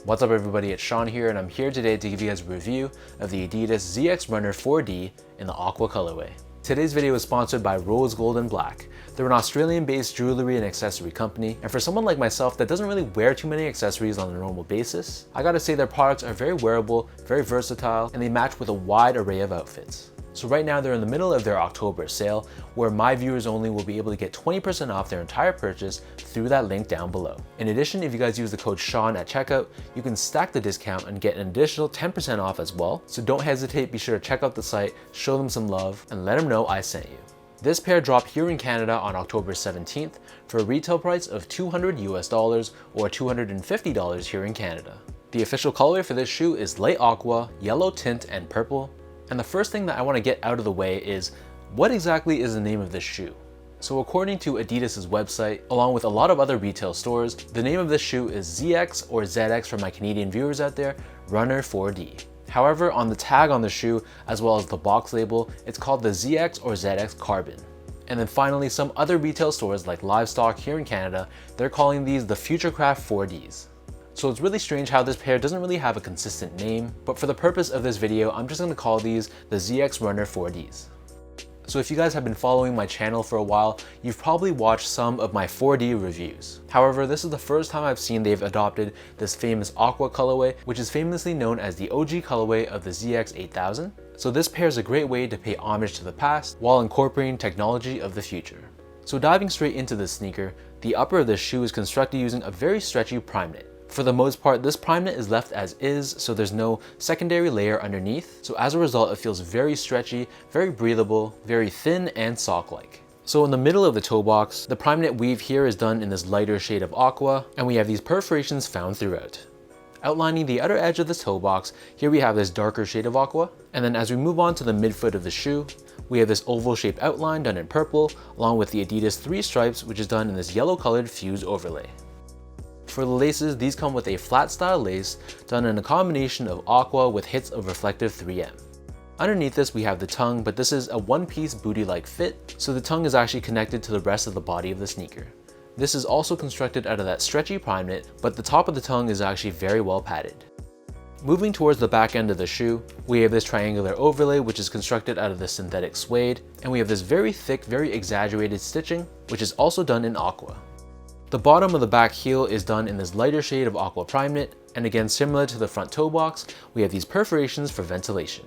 What's up everybody, it's Sean here and I'm here today to give you guys a review of the Adidas ZX Runner 4D in the Aqua colorway. Today's video is sponsored by Rose Gold and Black. They're an Australian-based jewelry and accessory company, and for someone like myself that doesn't really wear too many accessories on a normal basis, I gotta say their products are very wearable, very versatile, and they match with a wide array of outfits. So right now they're in the middle of their October sale, where my viewers only will be able to get 20% off their entire purchase through that link down below. In addition, if you guys use the code Sean at checkout, you can stack the discount and get an additional 10% off as well. So don't hesitate, be sure to check out the site, show them some love, and let them know I sent you. This pair dropped here in Canada on October 17th for a retail price of $200 US or $250 here in Canada. The official colorway for this shoe is light aqua, yellow tint, and purple. And the first thing that I want to get out of the way is, what exactly is the name of this shoe? So according to Adidas's website, along with a lot of other retail stores, the name of this shoe is ZX or ZX for my Canadian viewers out there, Runner 4D. However, on the tag on the shoe, as well as the box label, it's called the ZX or ZX Carbon. And then finally, some other retail stores like Livestock here in Canada, they're calling these the Futurecraft 4Ds. So it's really strange how this pair doesn't really have a consistent name, but for the purpose of this video, I'm just going to call these the ZX Runner 4Ds. So if you guys have been following my channel for a while, you've probably watched some of my 4D reviews. However, this is the first time I've seen they've adopted this famous Aqua colorway, which is famously known as the OG colorway of the ZX 8000. So this pair is a great way to pay homage to the past while incorporating technology of the future. So diving straight into this sneaker, the upper of this shoe is constructed using a very stretchy prime knit. For the most part, this prime knit is left as is, so there's no secondary layer underneath. So as a result, it feels very stretchy, very breathable, very thin and sock-like. So in the middle of the toe box, the prime knit weave here is done in this lighter shade of aqua, and we have these perforations found throughout. Outlining the outer edge of the toe box, here we have this darker shade of aqua, and then as we move on to the midfoot of the shoe, we have this oval shaped outline done in purple, along with the Adidas 3 stripes, which is done in this yellow colored fuse overlay. For the laces, these come with a flat style lace done in a combination of aqua with hits of reflective 3M. Underneath this we have the tongue, but this is a one-piece booty-like fit, so the tongue is actually connected to the rest of the body of the sneaker. This is also constructed out of that stretchy prime knit, but the top of the tongue is actually very well padded. Moving towards the back end of the shoe, we have this triangular overlay which is constructed out of the synthetic suede, and we have this very thick, very exaggerated stitching, which is also done in aqua. The bottom of the back heel is done in this lighter shade of aqua prime knit, and again similar to the front toe box, we have these perforations for ventilation.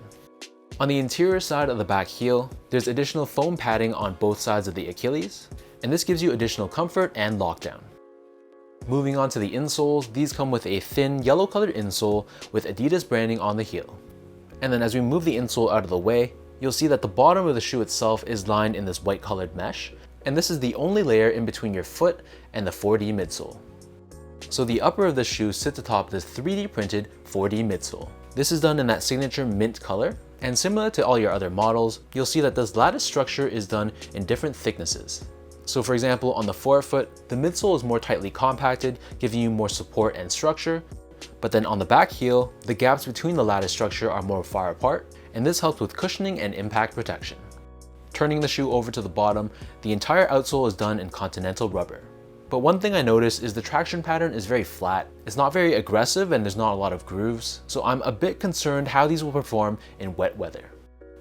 On the interior side of the back heel, there's additional foam padding on both sides of the Achilles, and this gives you additional comfort and lockdown. Moving on to the insoles, these come with a thin yellow colored insole with Adidas branding on the heel. And then as we move the insole out of the way, you'll see that the bottom of the shoe itself is lined in this white colored mesh, and this is the only layer in between your foot and the 4D midsole. So the upper of the shoe sits atop this 3D printed 4D midsole. This is done in that signature mint color, and similar to all your other models, you'll see that this lattice structure is done in different thicknesses. So for example, on the forefoot, the midsole is more tightly compacted, giving you more support and structure, but then on the back heel, the gaps between the lattice structure are more far apart, and this helps with cushioning and impact protection. Turning the shoe over to the bottom, the entire outsole is done in Continental rubber. But one thing I noticed is the traction pattern is very flat. It's not very aggressive and there's not a lot of grooves, so I'm a bit concerned how these will perform in wet weather.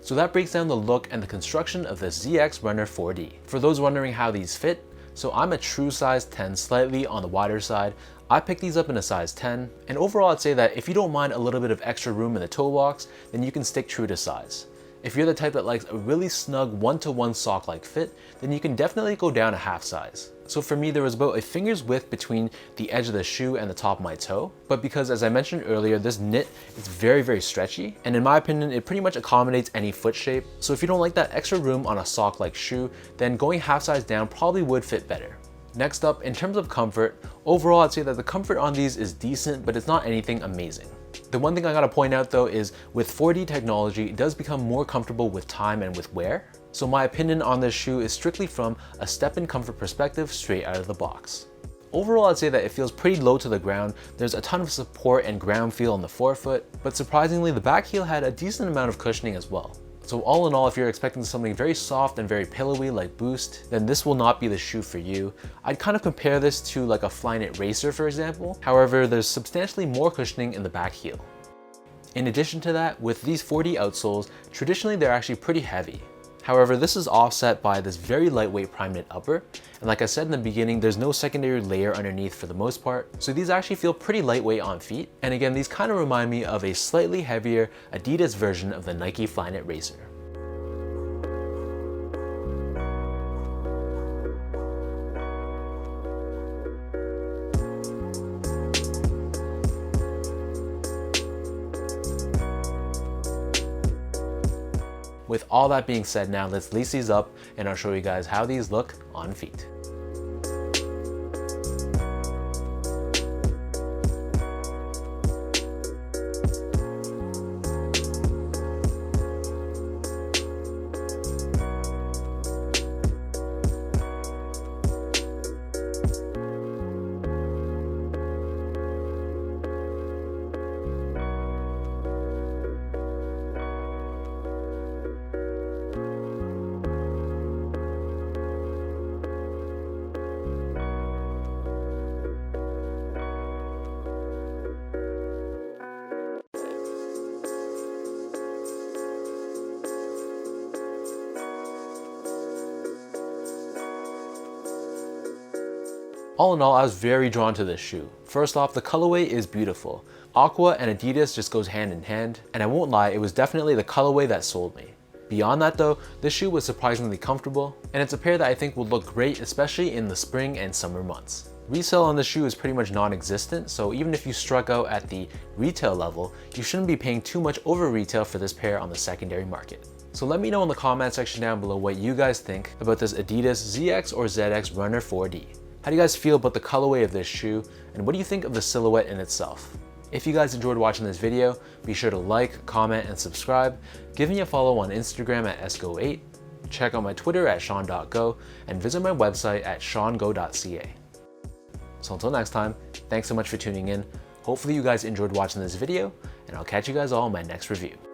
So that breaks down the look and the construction of the ZX Runner 4D. For those wondering how these fit, so I'm a true size 10, slightly on the wider side. I picked these up in a size 10, and overall I'd say that if you don't mind a little bit of extra room in the toe box, then you can stick true to size. If you're the type that likes a really snug one-to-one sock-like fit, then you can definitely go down a half size. So for me, there was about a finger's width between the edge of the shoe and the top of my toe. But because, as I mentioned earlier, this knit is very, very stretchy, and in my opinion, it pretty much accommodates any foot shape. So if you don't like that extra room on a sock-like shoe, then going half size down probably would fit better. Next up, in terms of comfort, overall I'd say that the comfort on these is decent, but it's not anything amazing. The one thing I gotta point out though is with 4D technology, it does become more comfortable with time and with wear. So my opinion on this shoe is strictly from a step-in comfort perspective straight out of the box. Overall, I'd say that it feels pretty low to the ground. There's a ton of support and ground feel on the forefoot, but surprisingly, the back heel had a decent amount of cushioning as well. So all in all, if you're expecting something very soft and very pillowy like Boost, then this will not be the shoe for you. I'd kind of compare this to like a Flyknit Racer, for example. However, there's substantially more cushioning in the back heel. In addition to that, with these 4D outsoles, traditionally they're actually pretty heavy. However, this is offset by this very lightweight prime knit upper. And like I said in the beginning, there's no secondary layer underneath for the most part. So these actually feel pretty lightweight on feet. And again, these kind of remind me of a slightly heavier Adidas version of the Nike Flyknit Racer. With all that being said, now let's lace these up and I'll show you guys how these look on feet. All in all, I was very drawn to this shoe. First off, the colorway is beautiful. Aqua and Adidas just goes hand in hand, and I won't lie, it was definitely the colorway that sold me. Beyond that though, this shoe was surprisingly comfortable, and it's a pair that I think would look great, especially in the spring and summer months. Resale on this shoe is pretty much non-existent, so even if you struck out at the retail level, you shouldn't be paying too much over retail for this pair on the secondary market. So let me know in the comment section down below what you guys think about this Adidas ZX or ZX Runner 4D. How do you guys feel about the colorway of this shoe, and what do you think of the silhouette in itself? If you guys enjoyed watching this video, be sure to like, comment, and subscribe. Give me a follow on Instagram at esgo8, check out my Twitter at sean.go, and visit my website at seango.ca. So until next time, thanks so much for tuning in. Hopefully you guys enjoyed watching this video, and I'll catch you guys all in my next review.